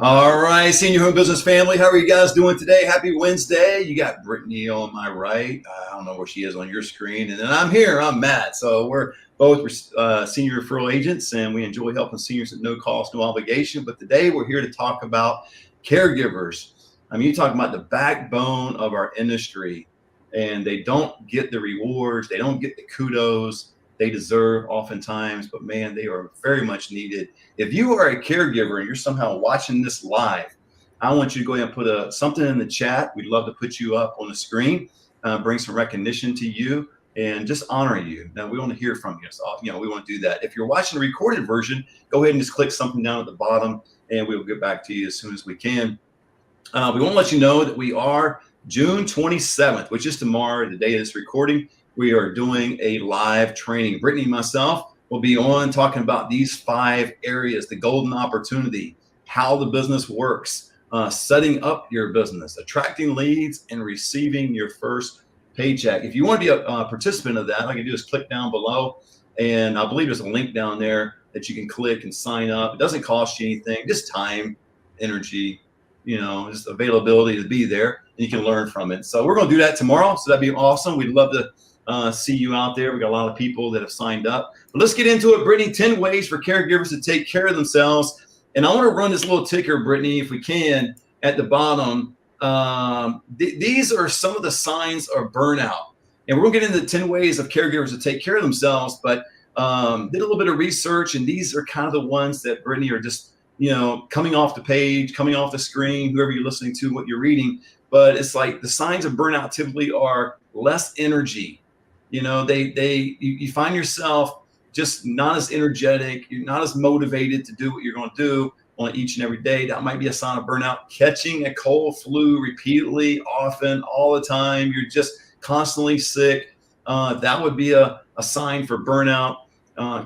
All right, Senior Home Business family, how are you guys doing today? Happy Wednesday. You got Brittany on my right. I don't know where she is on your screen. And then I'm here, I'm Matt. So we're both senior referral agents, and we enjoy helping seniors at no cost, no obligation. But today we're here to talk about caregivers. I mean, you're talking about the backbone of our industry, and they don't get the rewards, they don't get the kudos they deserve oftentimes, but man, they are very much needed. If you are a caregiver and you're somehow watching this live, I want you to go ahead and put something in the chat. We'd love to put you up on the screen, bring some recognition to you, and just honor you. Now, we want to hear from you. So, we want to do that. If you're watching the recorded version, go ahead and just click something down at the bottom, and we'll get back to you as soon as we can. We want to let you know that we are June 27th, which is tomorrow, the day of this recording. We are doing a live training. Brittany and myself will be on talking about these 5 areas: the golden opportunity, how the business works, setting up your business, attracting leads, and receiving your first paycheck. If you want to be a participant of that, all you can do is click down below, and I believe there's a link down there that you can click and sign up. It doesn't cost you anything, just time, energy, just availability to be there, and you can learn from it. So we're going to do that tomorrow. So that'd be awesome. We'd love to see you out there. We got a lot of people that have signed up. But let's get into it, Brittany. 10 ways for caregivers to take care of themselves. And I want to run this little ticker, Brittany, if we can, at the bottom. These are some of the signs of burnout. And we're going to get into 10 ways of caregivers to take care of themselves. But did a little bit of research, and these are kind of the ones that, Brittany, are just coming off the page, coming off the screen, whoever you're listening to, what you're reading. But it's like the signs of burnout typically are less energy. You find yourself just not as energetic, you're not as motivated to do what you're going to do on each and every day. That might be a sign of burnout. Catching a cold, flu repeatedly, often, all the time, you're just constantly sick. That would be a sign for burnout.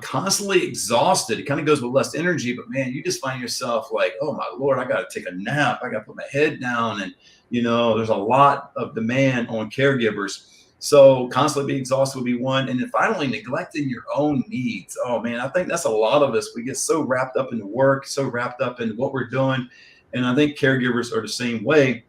Constantly exhausted. It kind of goes with less energy, but man, you just find yourself like, oh my Lord, I got to take a nap. I got to put my head down. And, there's a lot of demand on caregivers. So constantly being exhausted would be one. And then finally, neglecting your own needs. Oh man, I think that's a lot of us. We get so wrapped up in the work, so wrapped up in what we're doing. And I think caregivers are the same way.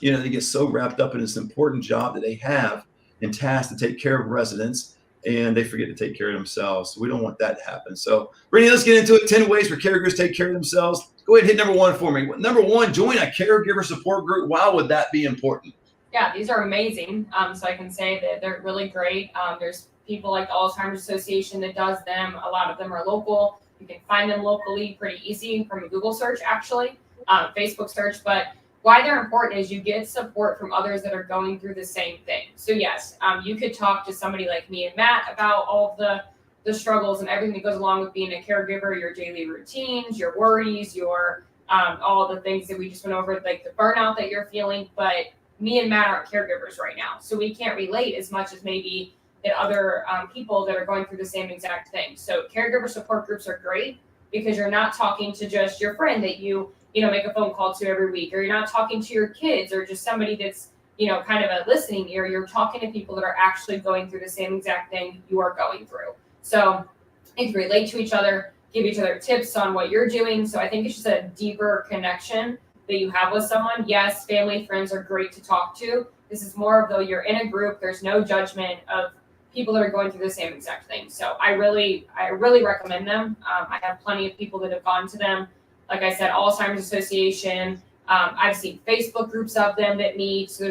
They get so wrapped up in this important job that they have and tasked to take care of residents, and they forget to take care of themselves. So we don't want that to happen. So Brittany, let's get into it. 10 ways for caregivers to take care of themselves. Go ahead and hit number 1 for me. Number 1, join a caregiver support group. Why would that be important? Yeah, these are amazing. So I can say that they're really great. There's people like the Alzheimer's Association that does them. A lot of them are local. You can find them locally pretty easy from a Google search, actually, Facebook search. But why they're important is you get support from others that are going through the same thing. So yes, you could talk to somebody like me and Matt about all the struggles and everything that goes along with being a caregiver, your daily routines, your worries, your all the things that we just went over, like the burnout that you're feeling. But me and Matt aren't caregivers right now, so we can't relate as much as maybe that other people that are going through the same exact thing. So caregiver support groups are great because you're not talking to just your friend that you make a phone call to every week, or you're not talking to your kids or just somebody that's, kind of a listening ear. You're talking to people that are actually going through the same exact thing you are going through. So you can relate to each other, give each other tips on what you're doing. So I think it's just a deeper connection that you have with someone. Yes, family, friends are great to talk to. This is more of though you're in a group, there's no judgment of people that are going through the same exact thing. So I really recommend them. I have plenty of people that have gone to them. Like I said, Alzheimer's Association. I've seen Facebook groups of them that meet. So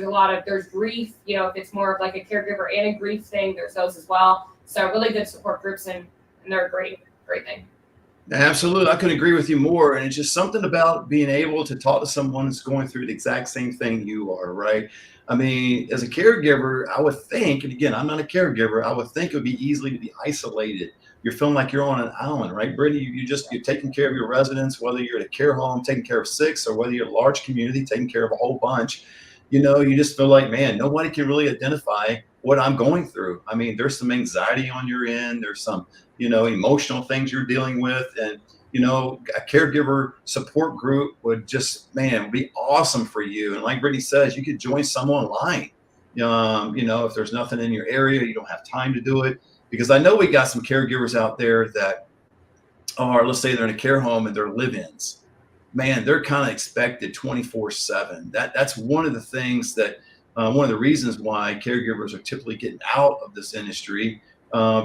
there's grief, if it's more of like a caregiver and a grief thing, there's those as well. So really good support groups, and they're a great thing. Absolutely. I couldn't agree with you more. And it's just something about being able to talk to someone that's going through the exact same thing you are, right? I mean, as a caregiver, I would think, and again, I'm not a caregiver, I would think it would be easily to be isolated. You're feeling like you're on an island, right, Brittany? You're taking care of your residents, whether you're at a care home, taking care of 6, or whether you're a large community, taking care of a whole bunch. You just feel like, man, nobody can really identify what I'm going through. I mean, there's some anxiety on your end. There's some, emotional things you're dealing with. And, a caregiver support group would just, man, be awesome for you. And like Brittany says, you could join some online. If there's nothing in your area, you don't have time to do it. Because I know we got some caregivers out there that are, let's say they're in a care home and they're live-ins. man, they're kind of expected 24/7. That's one of the things that one of the reasons why caregivers are typically getting out of this industry,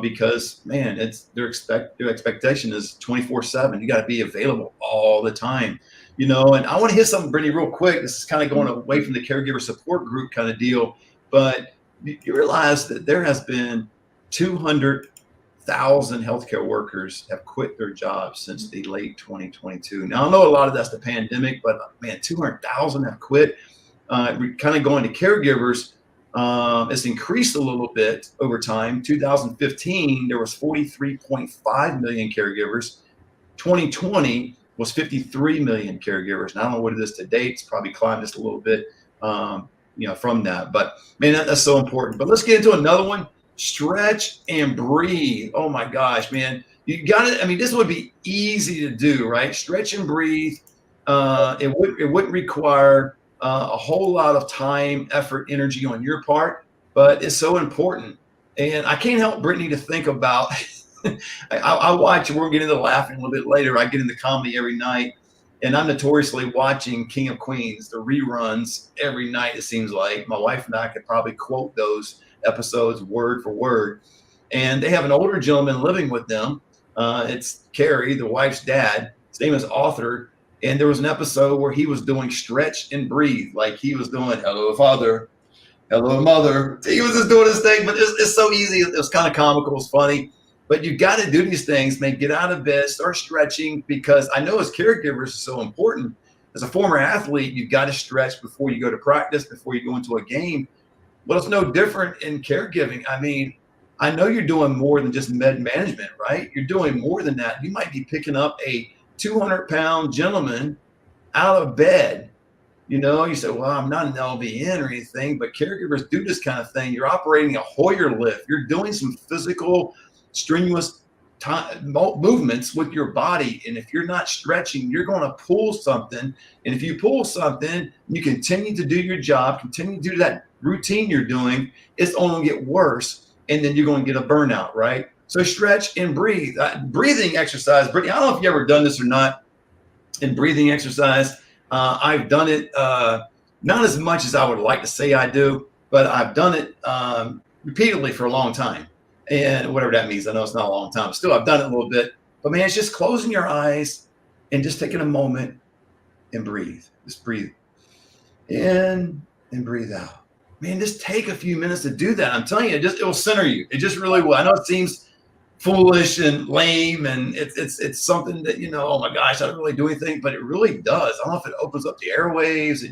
because man, it's their expectation is 24/7. You got to be available all the time, And I want to hit something, Brittany, real quick. This is kind of going away from the caregiver support group kind of deal, but you realize that there has been 200,000 healthcare workers have quit their jobs since the late 2022. Now I know a lot of that's the pandemic, but man, 200,000 have quit. Kind of going to caregivers, it's increased a little bit over time. 2015, there was 43.5 million caregivers. 2020 was 53 million caregivers. And I don't know what it is to date. It's probably climbed just a little bit, from that. But man, that's so important. But let's get into another one. Stretch and breathe. Oh my gosh, man. You got it. I mean, this would be easy to do, right? Stretch and breathe. It wouldn't require a whole lot of time, effort, energy on your part, but it's so important. And I can't help, Brittany, to think about, I watch, we'll get into laughing a little bit later. I get into comedy every night, and I'm notoriously watching King of Queens, the reruns every night, it seems like. My wife and I could probably quote those episodes word for word. And they have an older gentleman living with them. It's Carrie, the wife's dad. His name is Arthur. And there was an episode where he was doing stretch and breathe, like he was doing hello, father, hello, mother. He was just doing his thing, but it's so easy. It was kind of comical. It was funny. But you got to do these things, man. Get out of bed, start stretching, because I know as caregivers it's so important. As a former athlete, you've got to stretch before you go to practice, before you go into a game. Well, it's no different in caregiving. I mean, I know you're doing more than just med management, right? You're doing more than that. You might be picking up a 200-pound gentleman out of bed. You say, well, I'm not an LVN or anything, but caregivers do this kind of thing. You're operating a Hoyer lift. You're doing some physical, strenuous movements with your body. And if you're not stretching, you're going to pull something. And if you pull something, you continue to do your job, continue to do that routine you're doing, it's only going to get worse. And then you're going to get a burnout, right? So stretch and breathe. Breathing exercise. Brittany, I don't know if you've ever done this or not. In breathing exercise, I've done it not as much as I would like to say I do, but I've done it repeatedly for a long time. And whatever that means, I know it's not a long time. Still, I've done it a little bit. But man, it's just closing your eyes and just taking a moment and breathe. Just breathe in and breathe out. Man, just take a few minutes to do that. I'm telling you, it will center you. It just really will. I know it seems foolish and lame, and it's something that, oh my gosh, I don't really do anything, but it really does. I don't know if it opens up the airwaves.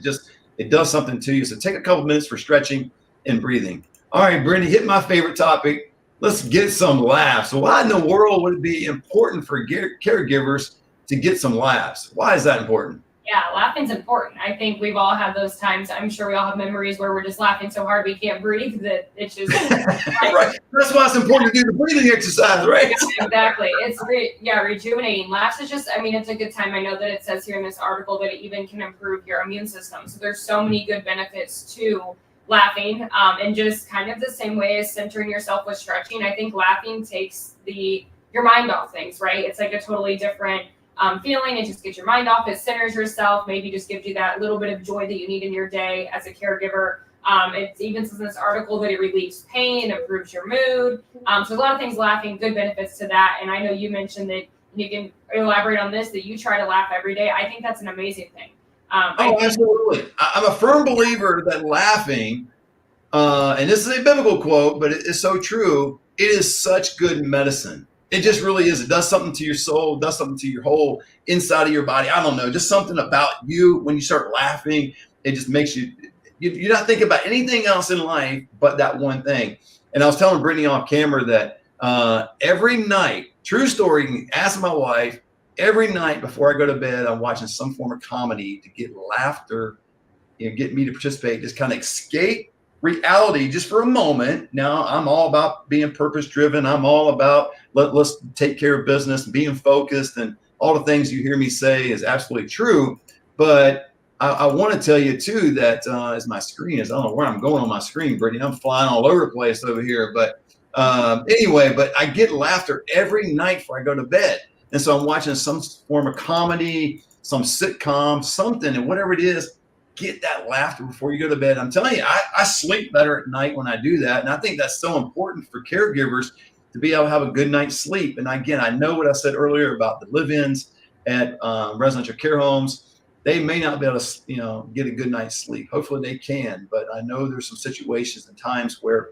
It does something to you. So take a couple minutes for stretching and breathing. All right, Brittany, hit my favorite topic. Let's get some laughs. So why in the world would it be important for caregivers to get some laughs? Why is that important? Yeah, laughing's important. I think we've all had those times. I'm sure we all have memories where we're just laughing so hard we can't breathe that it's just right. That's why it's important to do the breathing exercise, right? Yeah, exactly. It's rejuvenating. Laughs is just, it's a good time. I know that it says here in this article that it even can improve your immune system. So there's so many good benefits to laughing, and just kind of the same way as centering yourself with stretching. I think laughing takes your mind off things, right? It's like a totally different feeling. It just gets your mind off. It centers yourself. Maybe just gives you that little bit of joy that you need in your day as a caregiver. It even says in this article that it relieves pain, improves your mood. So a lot of things laughing, good benefits to that. And I know you mentioned that you can elaborate on this, that you try to laugh every day. I think that's an amazing thing. Absolutely. I'm a firm believer that laughing, and this is a biblical quote, but it is so true. It is such good medicine. It just really is. It does something to your soul, does something to your whole inside of your body. I don't know, just something about you when you start laughing. It just makes you're not thinking about anything else in life but that one thing. And I was telling Brittany off camera that every night, true story, ask my wife, every night before I go to bed, I'm watching some form of comedy to get laughter, get me to participate, just kind of escape reality just for a moment. Now I'm all about being purpose driven. I'm all about let's take care of business, being focused, and all the things you hear me say is absolutely true. But I want to tell you too that as my screen is, I don't know where I'm going on my screen, Brittany. I'm flying all over the place over here. But anyway, but I get laughter every night before I go to bed. And so I'm watching some form of comedy, some sitcom, something, and whatever it is, get that laughter before you go to bed. I'm telling you, I sleep better at night when I do that. And I think that's so important for caregivers to be able to have a good night's sleep. And again, I know what I said earlier about the live-ins at residential care homes. They may not be able to, get a good night's sleep. Hopefully they can, but I know there's some situations and times where,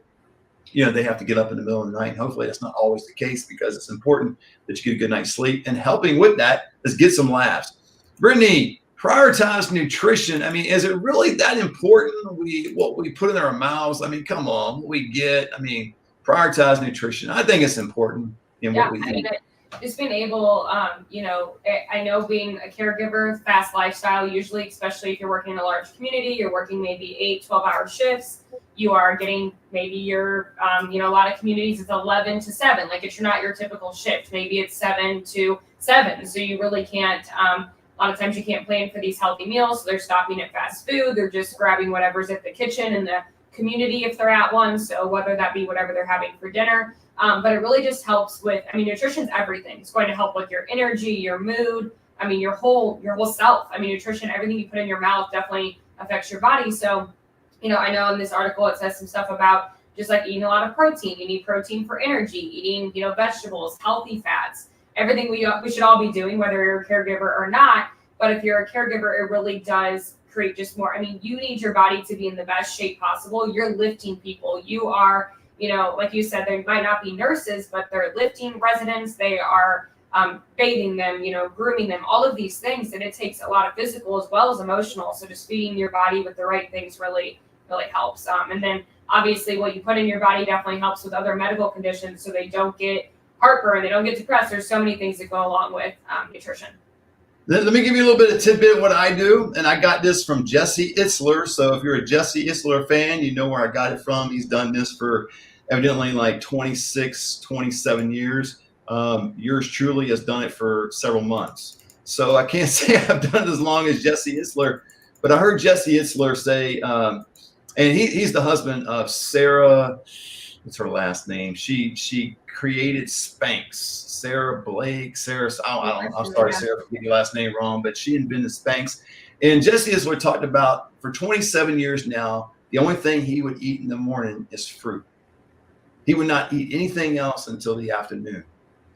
they have to get up in the middle of the night. And hopefully that's not always the case, because it's important that you get a good night's sleep. And helping with that is get some laughs. Brittany, prioritize nutrition. I mean, is it really that important? What we put in our mouths? I mean, come on, what we get. I mean, prioritize nutrition. I think it's important in what we eat. Just being able, I know being a caregiver, fast lifestyle, usually, especially if you're working in a large community, you're working maybe 8, 12-hour shifts. You are getting maybe your, a lot of communities it's 11 to 7. Like it's not your typical shift. Maybe it's 7 to 7. So you really can't, a lot of times you can't plan for these healthy meals. So they're stopping at fast food. They're just grabbing whatever's at the kitchen in the community if they're at one. So whether that be whatever they're having for dinner. But it really just helps with, nutrition's everything. It's going to help with your energy, your mood, your whole self. Nutrition, everything you put in your mouth definitely affects your body. So, I know in this article, it says some stuff about just like eating a lot of protein. You need protein for energy, eating, vegetables, healthy fats, everything we should all be doing, whether you're a caregiver or not. But if you're a caregiver, it really does create just more. You need your body to be in the best shape possible. You're lifting people. You are, like you said, they might not be nurses, but they're lifting residents. They are bathing them, grooming them, all of these things. And it takes a lot of physical as well as emotional. So just feeding your body with the right things really, really helps. And then obviously what you put in your body definitely helps with other medical conditions. So they don't get heartburn, they don't get depressed. There's so many things that go along with nutrition. Let me give you a little bit of tidbit of what I do. And I got this from Jesse Itzler. So if you're a Jesse Itzler fan, you know where I got it from. He's done this for evidently like 26, 27 years. Yours truly has done it for several months. So I can't say I've done it as long as Jesse Itzler, but I heard Jesse Itzler say, and he's the husband of Sarah, what's her last name? She created Spanx, Sarah Blake, I don't know, I'm sorry, Sarah, if I get your last name wrong, but she invented Spanx. And Jesse Itzler talked about for 27 years now, the only thing he would eat in the morning is fruit. He would not eat anything else until the afternoon.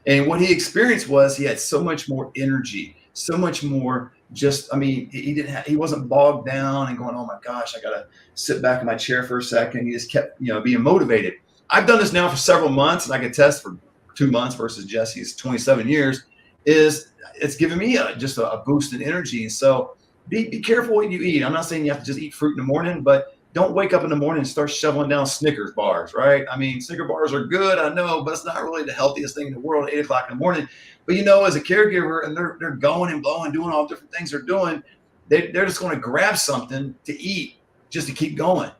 And what he experienced was he had so much more energy, so much more he wasn't bogged down and going, oh my gosh, I got to sit back in my chair for a second. He just kept, being motivated. I've done this now for several months, and I can test for 2 months versus Jesse's 27 years it's given me just a boost in energy. And so be careful what you eat. I'm not saying you have to just eat fruit in the morning, but don't wake up in the morning and start shoveling down Snickers bars, right? Snickers bars are good, I know, but it's not really the healthiest thing in the world at 8 o'clock in the morning. But as a caregiver, and they're going and blowing, doing all different things they're doing, they're just going to grab something to eat just to keep going.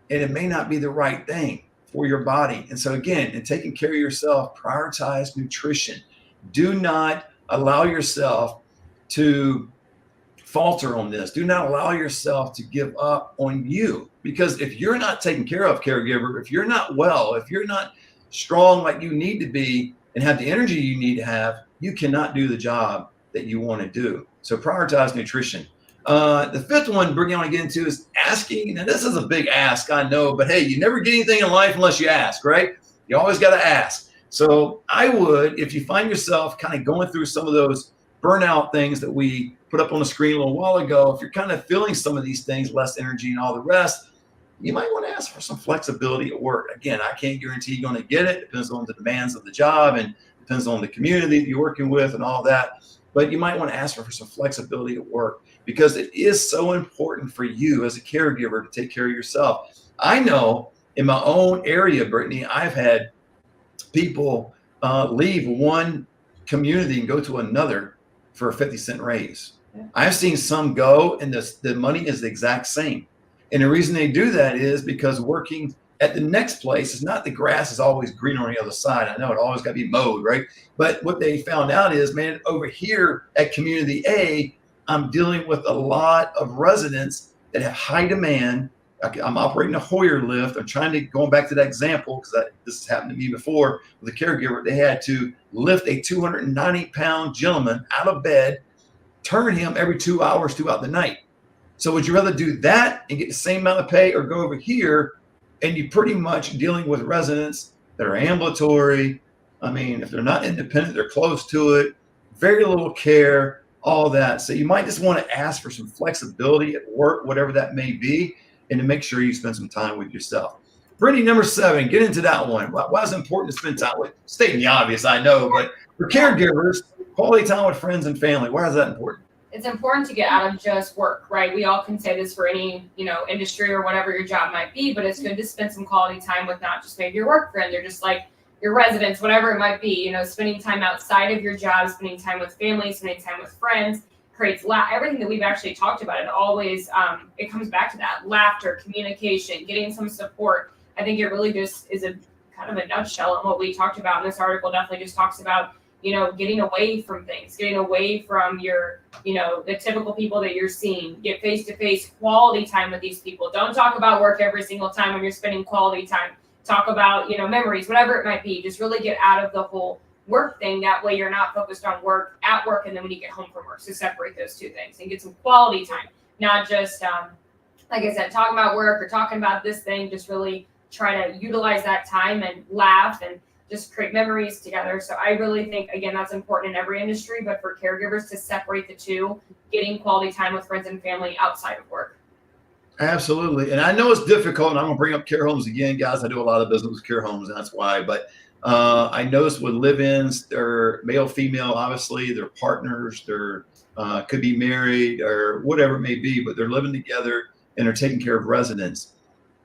And it may not be the right thing for your body. And so again, in taking care of yourself, prioritize nutrition. Do not allow yourself to falter on this. Do not allow yourself to give up on you, because if you're not taken care of, caregiver, if you're not well, if you're not strong like you need to be and have the energy you need to have, you cannot do the job that you want to do. So prioritize nutrition. The fifth one, Brittany, I want to get into is asking. Now, this is a big ask, I know, but hey, you never get anything in life unless you ask, right? You always got to ask. So I would, if you find yourself kind of going through some of those burnout things that we put up on the screen a little while ago, if you're kind of feeling some of these things, less energy and all the rest, you might want to ask for some flexibility at work. Again, I can't guarantee you're going to get it. It depends on the demands of the job and depends on the community that you're working with and all that. But you might want to ask for some flexibility at work, because it is so important for you as a caregiver to take care of yourself. I know in my own area, Brittany, I've had people leave one community and go to another for a 50-cent raise. Yeah. I've seen some go and the money is the exact same. And the reason they do that is because working at the next place is not the grass is always greener on the other side. I know it always got to be mowed, right? But what they found out is, man, over here at Community A, I'm dealing with a lot of residents that have high demand. I'm operating a Hoyer lift. I'm trying to, going back to that example, because this has happened to me before with a caregiver. They had to lift a 290-pound gentleman out of bed turn him every 2 hours throughout the night. So would you rather do that and get the same amount of pay, or go over here and you pretty much dealing with residents that are ambulatory? I mean, if they're not independent, they're close to it, very little care, all that. So you might just want to ask for some flexibility at work, whatever that may be, and to make sure you spend some time with yourself. Brittany, number 7, get into that one. Why is it important to spend time with? Stating the obvious, I know, but for caregivers, quality time with friends and family, why is that important? It's important to get out of just work, right? We all can say this for any, industry or whatever your job might be, but it's good to spend some quality time with not just maybe your work friend, or just like your residents, whatever it might be, spending time outside of your job, spending time with family, spending time with friends, creates everything that we've actually talked about. It always, it comes back to that laughter, communication, getting some support. I think it really just is a kind of a nutshell on what we talked about. And this article definitely just talks about, getting away from things, getting away from your, the typical people that you're seeing, get face-to-face quality time with these people. Don't talk about work every single time when you're spending quality time. Talk about, memories, whatever it might be. Just really get out of the whole work thing. That way you're not focused on work at work, and then when you get home from work. So separate those two things and get some quality time, not just, like I said, talking about work or talking about this thing. Just really try to utilize that time and laugh and just create memories together. So I really think, again, that's important in every industry, but for caregivers to separate the two, getting quality time with friends and family outside of work. Absolutely. And I know it's difficult, and I'm going to bring up care homes again, guys. I do a lot of business with care homes, and that's why. But I noticed with live-ins, they're male, female, obviously, they're partners, they're could be married or whatever it may be, but they're living together and they're taking care of residents.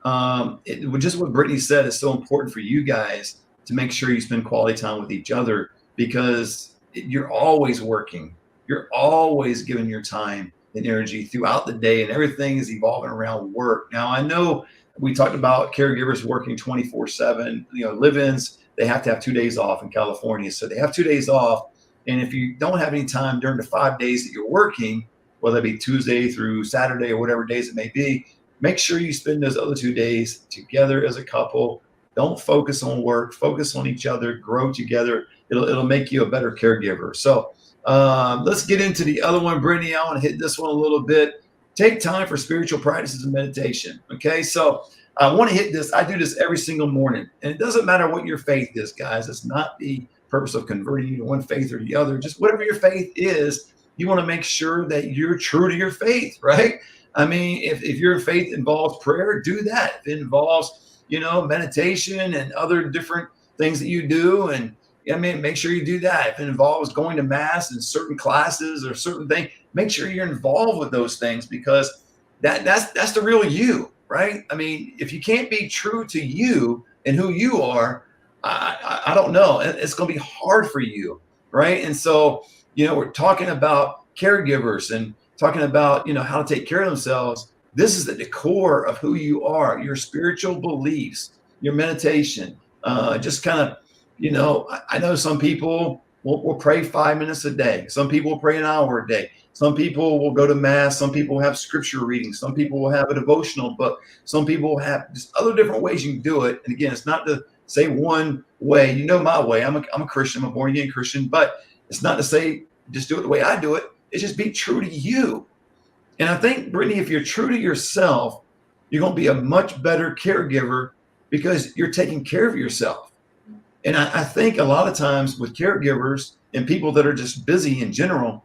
Just what Brittany said is so important for you guys to make sure you spend quality time with each other, because you're always working. You're always giving your time and energy throughout the day, and everything is evolving around work. Now, I know we talked about caregivers working 24/7, live-ins, they have to have 2 days off in California. So they have 2 days off. And if you don't have any time during the 5 days that you're working, whether it be Tuesday through Saturday or whatever days it may be, make sure you spend those other 2 days together as a couple. Don't focus on work, focus on each other, grow together. It'll make you a better caregiver. So let's get into the other one, Brittany. I want to hit this one a little bit. Take time for spiritual practices and meditation. Okay, so I want to hit this. I do this every single morning, and it doesn't matter what your faith is, guys. It's not the purpose of converting you to one faith or the other. Just whatever your faith is, you want to make sure that you're true to your faith, right? I mean, if your faith involves prayer, do that. If it involves meditation and other different things that you do, and make sure you do that. If it involves going to mass and certain classes or certain things, make sure you're involved with those things, because that's the real you, right? I mean, if you can't be true to you and who you are, I don't know. It's going to be hard for you, right? And so, we're talking about caregivers and talking about, how to take care of themselves. This is at the core of who you are, your spiritual beliefs, your meditation, just kind of, I know some people will pray 5 minutes a day. Some people will pray an hour a day. Some people will go to mass. Some people have scripture readings. Some people will have a devotional book. Some people will have just other different ways you can do it. And again, it's not to say one way, my way. I'm a Christian, I'm a born again Christian, but it's not to say just do it the way I do it. It's just be true to you. And I think, Brittany, if you're true to yourself, you're going to be a much better caregiver, because you're taking care of yourself. And I think a lot of times with caregivers and people that are just busy in general,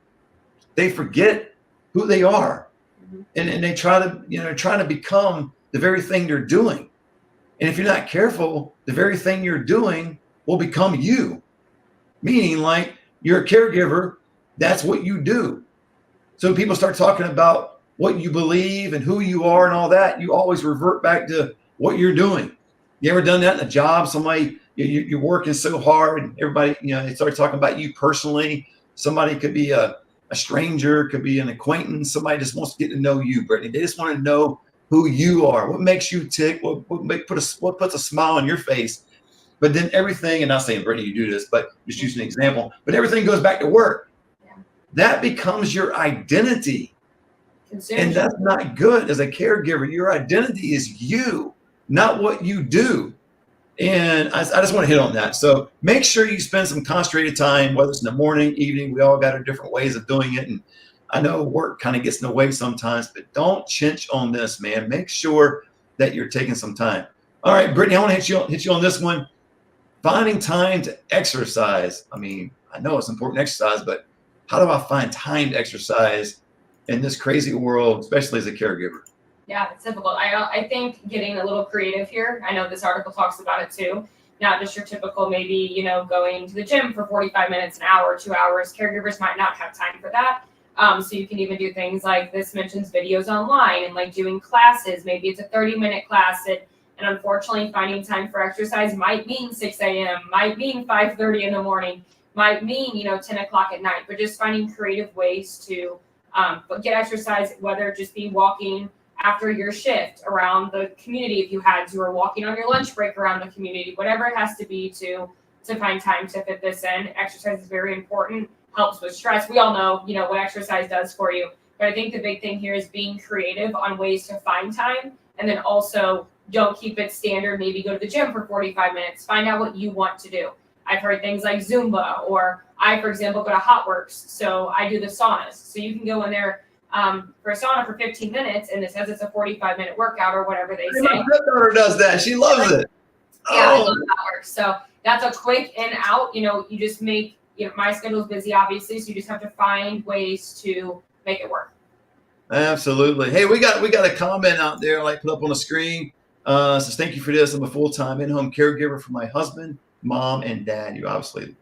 they forget who they are. And they try to become the very thing they're doing. And if you're not careful, the very thing you're doing will become you. Meaning, like, you're a caregiver, that's what you do. So people start talking about what you believe and who you are and all that, you always revert back to what you're doing. You ever done that in a job? Somebody, you're working so hard, and everybody, they start talking about you personally. Somebody could be a stranger, could be an acquaintance. Somebody just wants to get to know you, Brittany. They just want to know who you are, what makes you tick, what puts a smile on your face. But then everything, and not saying, Brittany, you do this, but just using an example, but everything goes back to work. Yeah. That becomes your identity. And that's not good as a caregiver. Your identity is you, not what you do. And I just want to hit on that. So make sure you spend some concentrated time, whether it's in the morning, evening. We all got our different ways of doing it. And I know work kind of gets in the way sometimes, but don't chinch on this, man. Make sure that you're taking some time. All right, Brittany, I want to hit you on this one. Finding time to exercise. I mean, I know it's important to exercise, but how do I find time to exercise in this crazy world, especially as a caregiver? Yeah, it's difficult. I think getting a little creative here. I know this article talks about it too. Not just your typical, maybe, going to the gym for 45 minutes, an hour, 2 hours. Caregivers might not have time for that. So you can even do things like this mentions videos online and like doing classes. Maybe it's a 30-minute class. And unfortunately, finding time for exercise might mean 6 a.m., might mean 5:30 in the morning, might mean, 10 o'clock at night. But just finding creative ways to get exercise, whether it just be walking after your shift around the community, if you had to, or walking on your lunch break around the community, whatever it has to be to find time to fit this in. Exercise is very important, helps with stress. We all know, what exercise does for you. But I think the big thing here is being creative on ways to find time, and then also don't keep it standard. Maybe go to the gym for 45 minutes. Find out what you want to do. I've heard things like Zumba, or I, for example, go to HotWorks. So I do the saunas. So you can go in there for a sauna for 15 minutes, and it says it's a 45-minute workout or whatever they say. My stepdaughter does that. She loves it. Yeah, I love HotWorks. So that's a quick in out. You just make, my schedule's busy, obviously, so you just have to find ways to make it work. Absolutely. Hey, we got a comment out there, like put up on the screen. Says, thank you for this. I'm a full-time in-home caregiver for my husband, mom, and dad. You obviously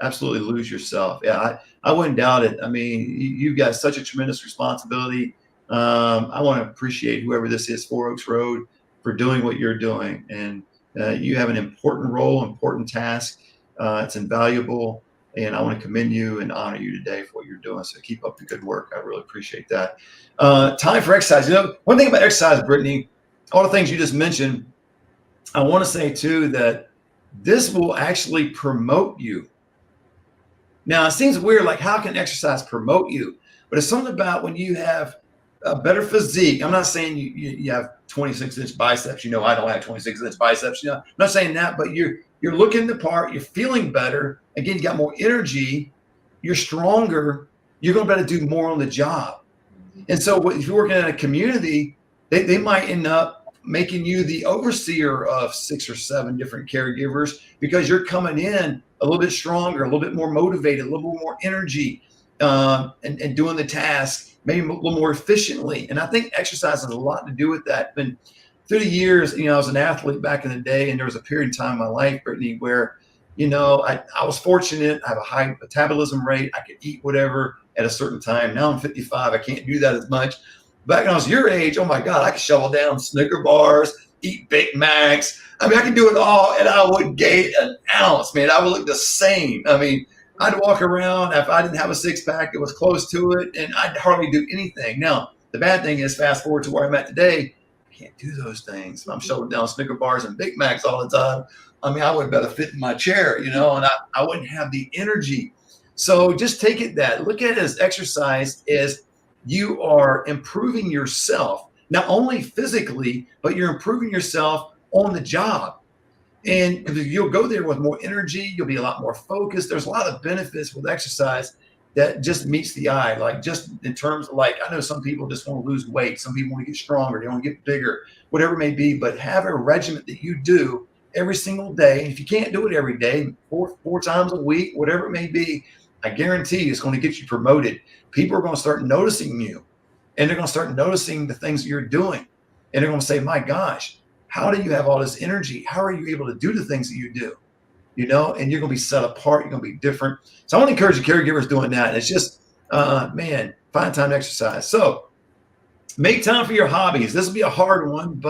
absolutely lose yourself. Yeah, I wouldn't doubt it. I mean, you've got such a tremendous responsibility. I want to appreciate whoever this is, Four Oaks Road, for doing what you're doing. And you have an important role, important task. It's invaluable. And I want to commend you and honor you today for what you're doing. So keep up the good work. I really appreciate that. Time for exercise. One thing about exercise, Brittany, all the things you just mentioned, I want to say too that this will actually promote you. Now, it seems weird, like how can exercise promote you? But it's something about when you have a better physique. I'm not saying you have 26-inch biceps. I don't have 26-inch biceps. I'm not saying that, but you're looking the part. You're feeling better. Again, you got more energy. You're stronger. You're going to be able to do more on the job. And so if you're working in a community, they might end up making you the overseer of 6 or 7 different caregivers because you're coming in a little bit stronger, a little bit more motivated, a little bit more energy, and doing the task maybe a little more efficiently. And I think exercise has a lot to do with that. And through the years, I was an athlete back in the day, and there was a period of time in my life, Brittany, where, I was fortunate. I have a high metabolism rate. I could eat whatever at a certain time. Now I'm 55. I can't do that as much. Back when I was your age, oh my God, I could shovel down Snicker bars, eat Big Macs. I mean, I could do it all, and I wouldn't gain an ounce, man. I would look the same. I mean, I'd walk around. If I didn't have a six-pack, it was close to it, and I'd hardly do anything. Now, the bad thing is, fast forward to where I'm at today, I can't do those things. I'm shoveling down Snicker bars and Big Macs all the time. I mean, I wouldn't be able to fit in my chair, and I wouldn't have the energy. So just take it look at it as exercise is you are improving yourself, not only physically, but you're improving yourself on the job. And because you'll go there with more energy, you'll be a lot more focused. There's a lot of benefits with exercise that just meets the eye. Like just in terms of I know some people just want to lose weight. Some people want to get stronger. They want to get bigger, whatever it may be, but have a regimen that you do every single day. And if you can't do it every day, four times a week, whatever it may be, I guarantee you it's going to get you promoted. People are going to start noticing you, and they're going to start noticing the things that you're doing. And they're going to say, my gosh, how do you have all this energy? How are you able to do the things that you do? And you're going to be set apart. You're going to be different. So I want to encourage the caregivers doing that. It's just, find time to exercise. So make time for your hobbies. This will be a hard one,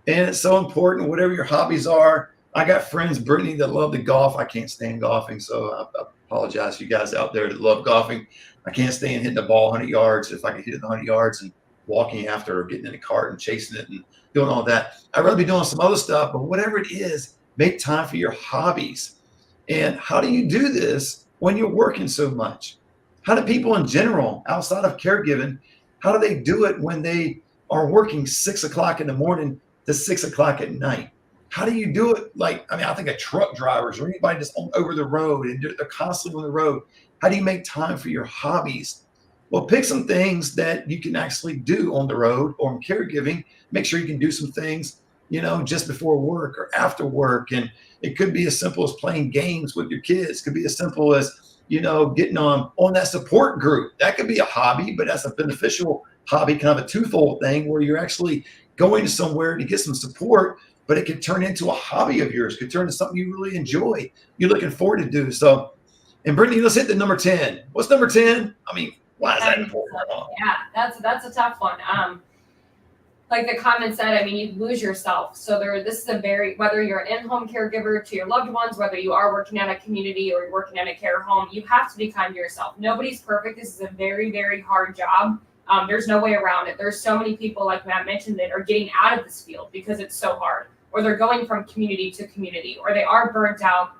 and it's so important, whatever your hobbies are. I got friends, Brittany, that love to golf. I can't stand golfing. So I apologize to you guys out there that love golfing. I can't stand hitting the ball 100 yards. If I could hit it 100 yards and walking after or getting in a cart and chasing it and doing all that, I'd rather be doing some other stuff. But whatever it is, make time for your hobbies. And how do you do this when you're working so much? How do people in general, outside of caregiving, how do they do it when they are working 6 o'clock in the morning to 6 o'clock at night? How do you do it? I think of truck drivers or anybody just over the road and they're constantly on the road. How do you make time for your hobbies? Well, pick some things that you can actually do on the road or in caregiving. Make sure you can do some things, just before work or after work. And it could be as simple as playing games with your kids. It could be as simple as, getting on that support group. That could be a hobby, but that's a beneficial hobby, kind of a twofold thing where you're actually going to somewhere to get some support, but it could turn into a hobby of yours, could turn into something you really enjoy, you're looking forward to do. So, and Brittany, let's hit the number 10. What's number 10? I mean, why is that important? Yeah, that's a tough one. Like the comment said, I mean, you lose yourself. So this is whether you're an in-home caregiver to your loved ones, whether you are working at a community or you're working at a care home, you have to be kind to yourself. Nobody's perfect. This is a very, very hard job. There's no way around it. There's so many people, like Matt mentioned, that are getting out of this field because it's so hard, or they're going from community to community, or they are burnt out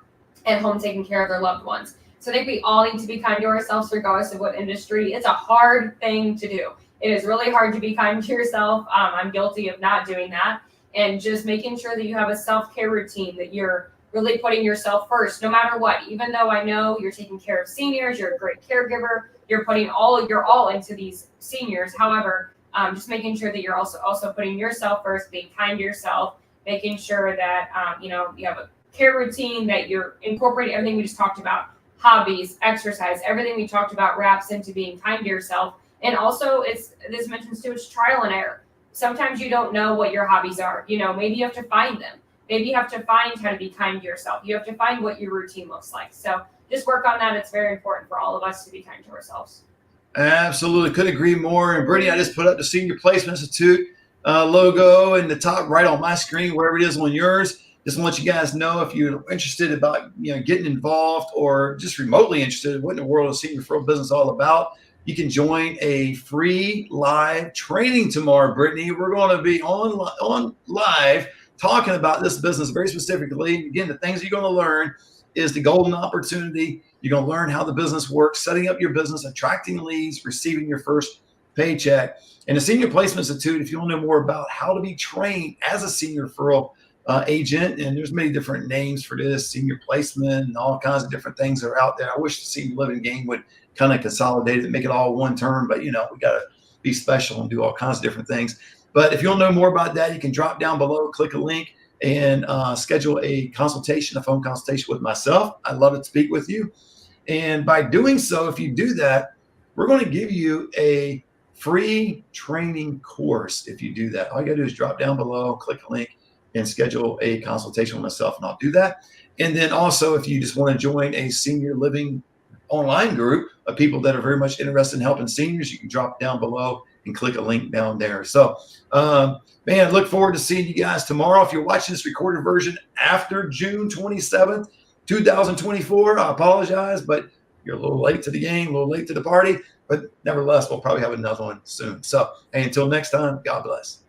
at home taking care of their loved ones. So I think we all need to be kind to ourselves regardless of what industry. It's a hard thing to do. It is really hard to be kind to yourself. I'm guilty of not doing that. And just making sure that you have a self-care routine, that you're really putting yourself first, no matter what. Even though I know you're taking care of seniors, you're a great caregiver, you're putting your all into these seniors. However, just making sure that you're also putting yourself first, being kind to yourself, making sure that you have a care routine, that you're incorporating everything we just talked about, hobbies, exercise, everything we talked about wraps into being kind to yourself. And also, this mentions too, it's trial and error. Sometimes you don't know what your hobbies are. Maybe you have to find them. Maybe you have to find how to be kind to yourself. You have to find what your routine looks like. So just work on that. It's very important for all of us to be kind to ourselves. Absolutely. Couldn't agree more. And Brittany, I just put up the Senior Placement Institute logo in the top right on my screen, wherever it is on yours. Just want you guys know, if you're interested about getting involved or just remotely interested, what in the world is senior referral business all about, you can join a free live training tomorrow, Brittany. We're going to be on live talking about this business very specifically. Again, the things you're going to learn is the golden opportunity. You're going to learn how the business works, setting up your business, attracting leads, receiving your first paycheck. And the Senior Placement Institute, if you want to know more about how to be trained as a senior referral agent, and there's many different names for this, senior placement and all kinds of different things that are out there. I wish the senior living game would kind of consolidate it, make it all one term, but we got to be special and do all kinds of different things. But if you want to know more about that, you can drop down below, click a link, and schedule a consultation, a phone consultation with myself. I'd love to speak with you. And by doing so, if you do that, we're going to give you a free training course. If you do that, all you got to do is drop down below, click a link, and schedule a consultation with myself, and I'll do that. And then also, if you just want to join a senior living online group of people that are very much interested in helping seniors, you can drop down below and click a link down there. So, man, look forward to seeing you guys tomorrow. If you're watching this recorded version after June 27th, 2024, I apologize, but you're a little late to the game, a little late to the party. But nevertheless, we'll probably have another one soon. So, hey, until next time, God bless.